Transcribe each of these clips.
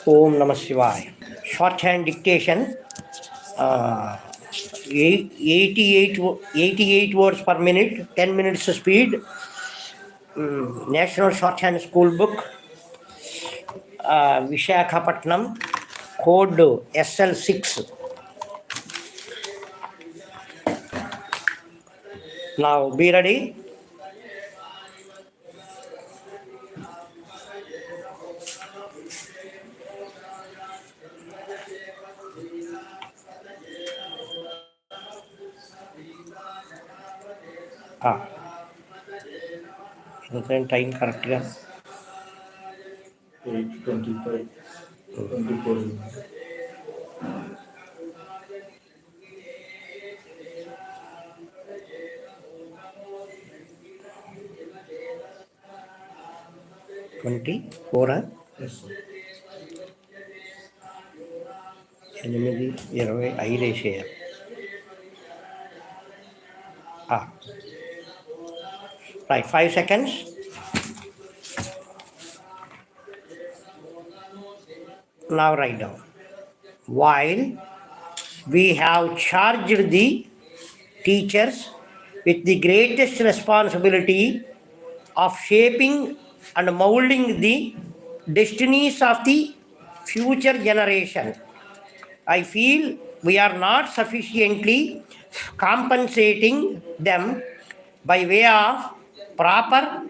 Om Namah Shivaya. Shorthand dictation, uh, 88 words per minute, 10 minutes speed. National Shorthand School Book, Vishakhapatnam, code SL-6. Now be ready. Time correct. 8:25, 24. 24. Yes, sir. 8, 25 Right, 5 seconds. Now write down. While we have charged the teachers with the greatest responsibility of shaping and molding the destinies of the future generation, I feel we are not sufficiently compensating them by way of proper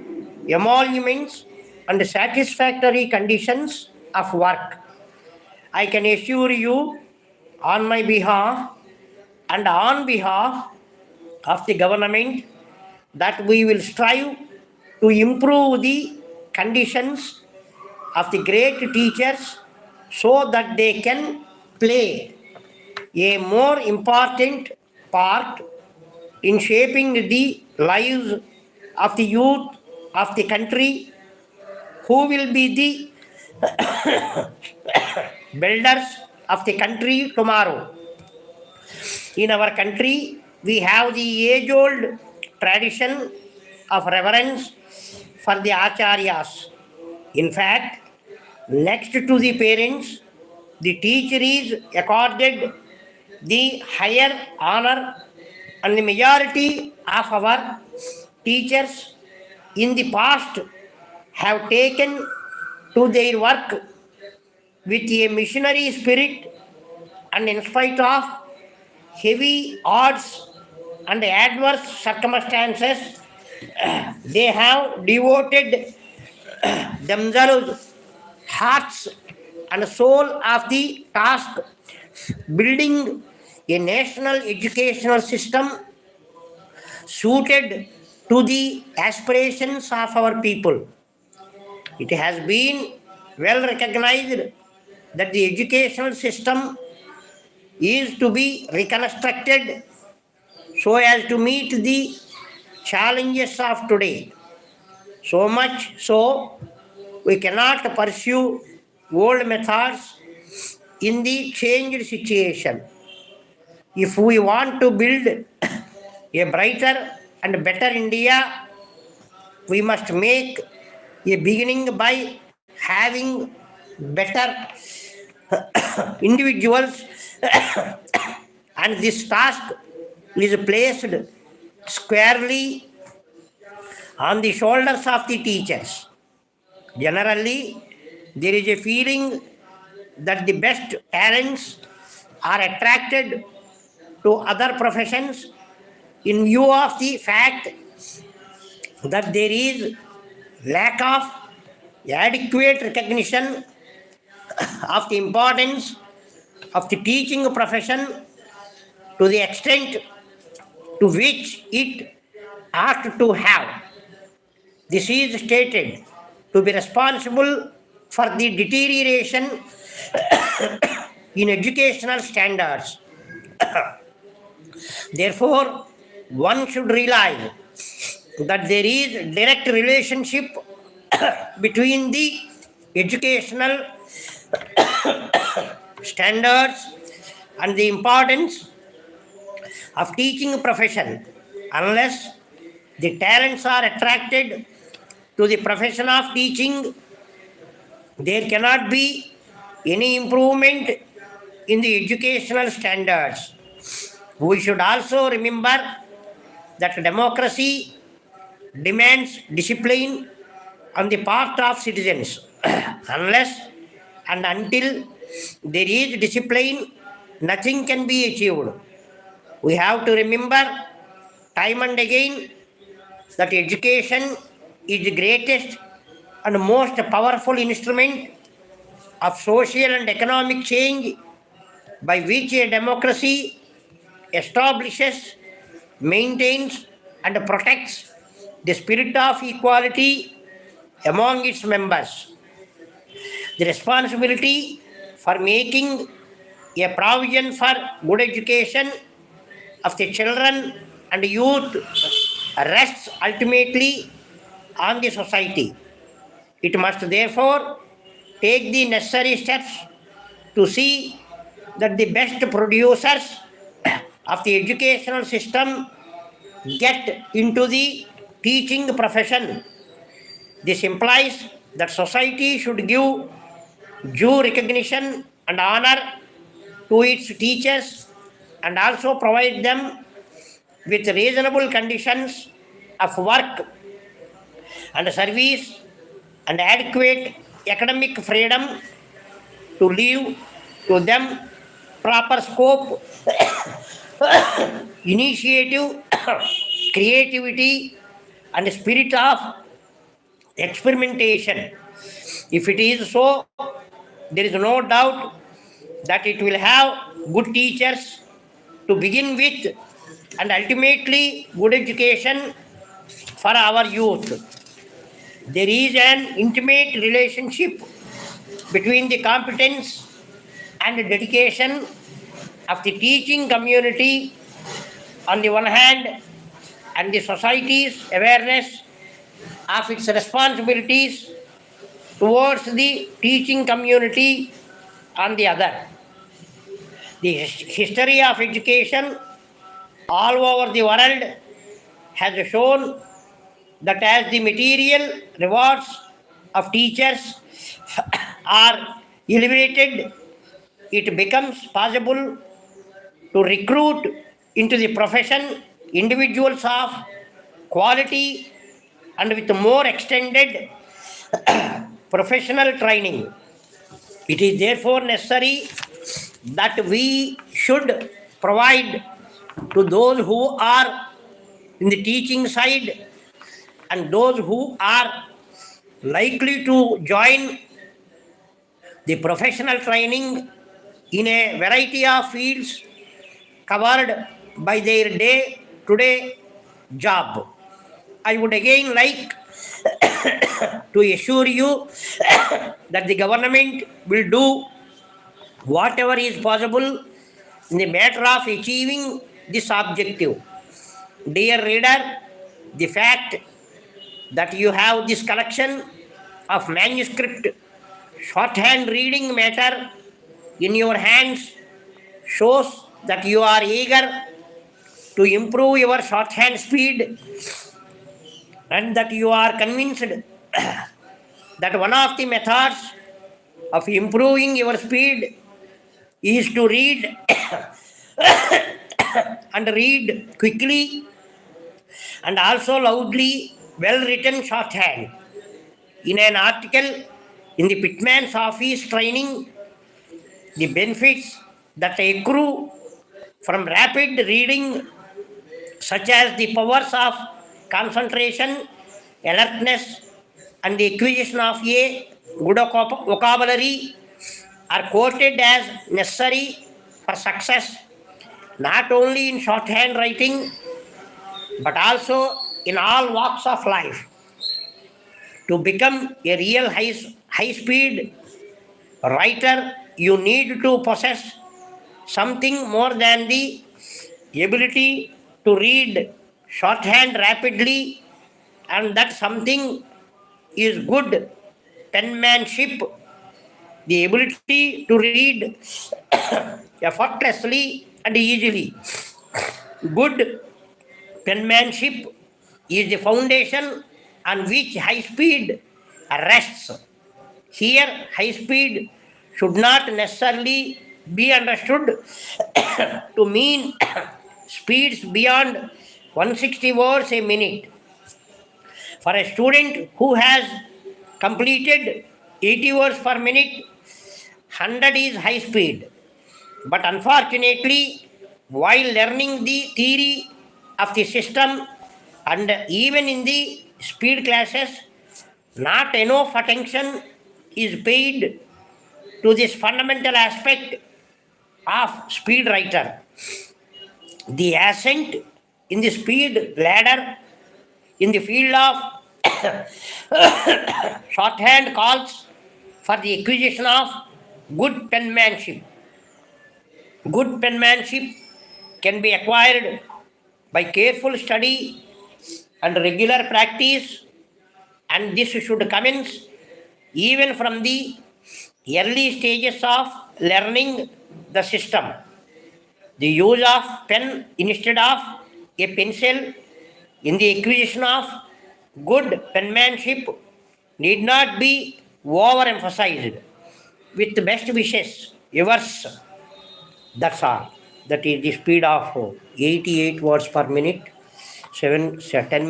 emoluments and satisfactory conditions of work. I can assure you, on my behalf and on behalf of the government, that we will strive to improve the conditions of the great teachers so that they can play a more important part in shaping the lives of the youth of the country, who will be the builders of the country tomorrow. In our country, we have the age-old tradition of reverence for the acharyas. In fact, next to the parents, the teacher is accorded the higher honor, and the majority of our teachers in the past have taken to their work with a missionary spirit, and in spite of heavy odds and adverse circumstances, they have devoted themselves, hearts and soul of the task, building a national educational system suited to the aspirations of our people. It has been well recognized that the educational system is to be reconstructed so as to meet the challenges of today. So much so, we cannot pursue old methods in the changed situation. If we want to build a brighter and better India, we must make a beginning by having better individuals, and this task is placed squarely on the shoulders of the teachers. Generally, there is a feeling that the best talents are attracted to other professions in view of the fact that there is lack of adequate recognition of the importance of the teaching profession to the extent to which it ought to have. This is stated to be responsible for the deterioration in educational standards. Therefore, one should realize that there is direct relationship between the educational standards and the importance of teaching profession. Unless the talents are attracted to the profession of teaching, there cannot be any improvement in the educational standards. We should also remember that democracy demands discipline on the part of citizens. Unless and until there is discipline, nothing can be achieved. We have to remember time and again that education is the greatest and most powerful instrument of social and economic change by which a democracy establishes, maintains, and protects the spirit of equality among its members. The responsibility for making a provision for good education of the children and youth rests ultimately on the society. It must therefore take the necessary steps to see that the best producers of the educational system get into the teaching profession. This implies that society should give due recognition and honor to its teachers and also provide them with reasonable conditions of work and service and adequate academic freedom to leave to them proper scope, initiative, creativity, and spirit of experimentation. If it is so, there is no doubt that it will have good teachers to begin with and ultimately good education for our youth. There is an intimate relationship between the competence and dedication of the teaching community on the one hand and the society's awareness of its responsibilities towards the teaching community on the other. The history of education all over the world has shown that as the material rewards of teachers are elevated, it becomes possible to recruit into the profession individuals of quality and with more extended professional training. It is therefore necessary that we should provide to those who are in the teaching side and those who are likely to join the professional training in a variety of fields covered by their day to day job. I would again like to assure you that the government will do whatever is possible in the matter of achieving this objective. Dear reader, the fact that you have this collection of manuscript shorthand reading matter in your hands shows that you are eager to improve your shorthand speed and that you are convinced that one of the methods of improving your speed is to read and read quickly and also loudly well written shorthand. In an article in the Pitman's office training, the benefits that accrue from rapid reading, such as the powers of concentration, alertness, and the acquisition of a good vocabulary, are quoted as necessary for success not only in shorthand writing but also in all walks of life. To become a real high speed writer, you need to possess something more than the ability to read shorthand rapidly, and that something is good penmanship, the ability to read effortlessly and easily. Good penmanship is the foundation on which high speed rests. Here, high speed should not necessarily be understood to mean speeds beyond 160 words a minute. For a student who has completed 80 words per minute, 100 is high speed. But unfortunately, while learning the theory of the system and even in the speed classes, not enough attention is paid to this fundamental aspect of speed writer. The ascent in the speed ladder in the field of shorthand calls for the acquisition of good penmanship. Good penmanship can be acquired by careful study and regular practice, and this should commence even from the early stages of learning the system. The use of pen instead of a pencil in the acquisition of good penmanship need not be overemphasized. With the best wishes, yours. That's all. That is the speed of 88 words per minute, 10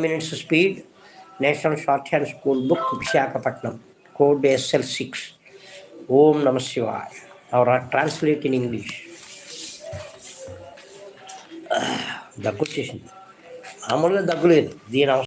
minutes speed. National Shorthand School Book, Visakhapatnam, code SL-6. Om Namah Shivaya. Or translate in English. దగ్గు వచ్చేసింది మామూలుగా దగ్గు లేదు దీని